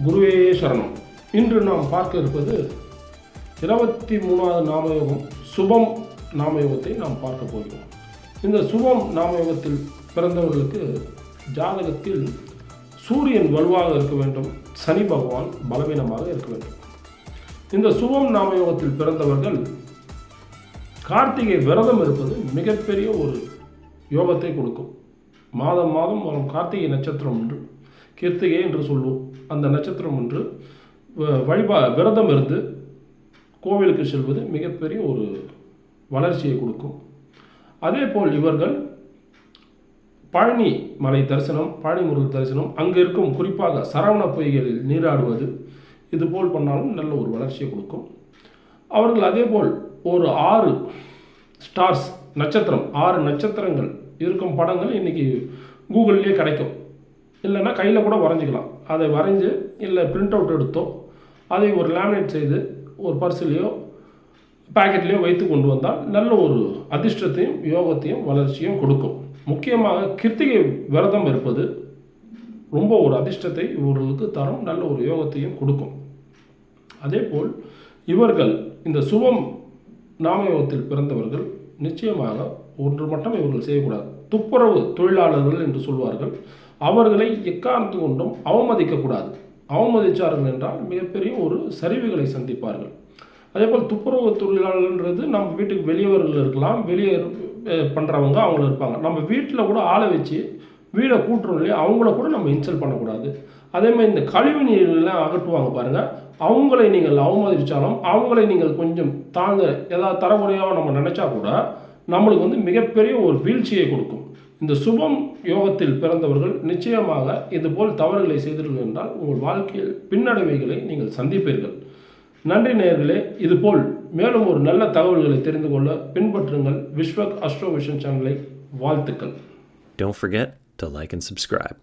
குருவே சரணம். இன்று நாம் பார்க்க இருப்பது 23வது நாமயோகம் சுபம் நாமயோகத்தை நாம் பார்க்க போகிறோம். இந்த சுபம் நாமயோகத்தில் பிறந்தவர்களுக்கு ஜாதகத்தில் சூரியன் வலுவாக இருக்க வேண்டும், சனி பகவான் பலவீனமாக இருக்க வேண்டும். இந்த சுபம் நாமயோகத்தில் பிறந்தவர்கள் கார்த்திகை விரதம் இருப்பது மிகப்பெரிய ஒரு யோகத்தை கொடுக்கும். மாதம் மாதம் வரும் கார்த்திகை நட்சத்திரம் என்று கிருத்திகை என்று சொல்லுவோம். அந்த நட்சத்திரம் என்று விரதம் இருந்து கோவிலுக்கு செல்வது மிகப்பெரிய ஒரு வளர்ச்சியை கொடுக்கும். அதே போல் இவர்கள் பழனி மலை தரிசனம், பழனி முருகன் தரிசனம், அங்கே இருக்கும் குறிப்பாக சரவண பொய்களில் நீராடுவது, இதுபோல் பண்ணாலும் நல்ல ஒரு வளர்ச்சியை கொடுக்கும். அவர்கள் அதேபோல் ஒரு 6 ஸ்டார்ஸ் நட்சத்திரம், 6 நட்சத்திரங்கள் இருக்கும் படங்கள் இன்றைக்கி கூகுள்லேயே கிடைக்கும். இல்லைன்னா கையில் கூட வரைஞ்சிக்கலாம். அதை வரைஞ்சி இல்லை பிரிண்ட் அவுட் எடுத்தோ அதை ஒரு லேமினேட் செய்து ஒரு பர்ஸ்லேயோ பேக்கெட்லேயோ வைத்து கொண்டு வந்தால் நல்ல ஒரு அதிர்ஷ்டத்தையும் யோகத்தையும் வளர்ச்சியும் கொடுக்கும். முக்கியமாக கிருத்திகை விரதம் இருப்பது ரொம்ப ஒரு அதிர்ஷ்டத்தை இவர்களுக்கு தரும், நல்ல ஒரு யோகத்தையும் கொடுக்கும். அதேபோல் இவர்கள் இந்த சுபம் நாமயோகத்தில் பிறந்தவர்கள் நிச்சயமாக ஒன்று மட்டும் இவர்கள் செய்யக்கூடாது. துப்புரவு தொழிலாளர்கள் என்று சொல்வார்கள். அவர்களை எக்காரணத்து கொண்டும் அவமதிக்கக்கூடாது. அவமதித்தார்கள் என்றால் மிகப்பெரிய ஒரு சரிவுகளை சந்திப்பார்கள். அதேபோல் துப்புரவு தொழிலாளர்ன்றது நம்ம வீட்டுக்கு வெளியவர்கள் இருக்கலாம், வெளியே பண்ணுறவங்க அவங்கள இருப்பாங்க. நம்ம வீட்டில் கூட ஆளை வச்சு வீடை கூட்டுறோம் இல்லையா, அவங்கள கூட நம்ம இன்சல்ட் பண்ணக்கூடாது. அதேமாதிரி இந்த கழிவு நீரெல்லாம் அகற்றுவாங்க பாருங்கள், அவங்களை நீங்கள் அவமதித்தாலும் அவங்களை நீங்கள் கொஞ்சம் தாங்க ஏதாவது தரமுறையாக நம்ம நினச்சா கூட நம்மளுக்கு மிகப்பெரிய ஒரு வீழ்ச்சியை கொடுக்கும். இந்த சுபம் யோகத்தில் பிறந்தவர்கள் நிச்சயமாக இதுபோல் தவறுகளை செய்தீர்கள் என்றால் உங்கள் வாழ்க்கையில் பின்னடைவுகளை நீங்கள் சந்திப்பீர்கள். நன்றி நேயர்களே. இதுபோல் மேலும் ஒரு நல்ல தகவல்களை தெரிந்து கொள்ள பின்பற்றுங்கள் விஸ்வக் அஸ்ட்ரோ விஷன் சேனலை. வாழ்த்துக்கள். Don't forget to like and subscribe.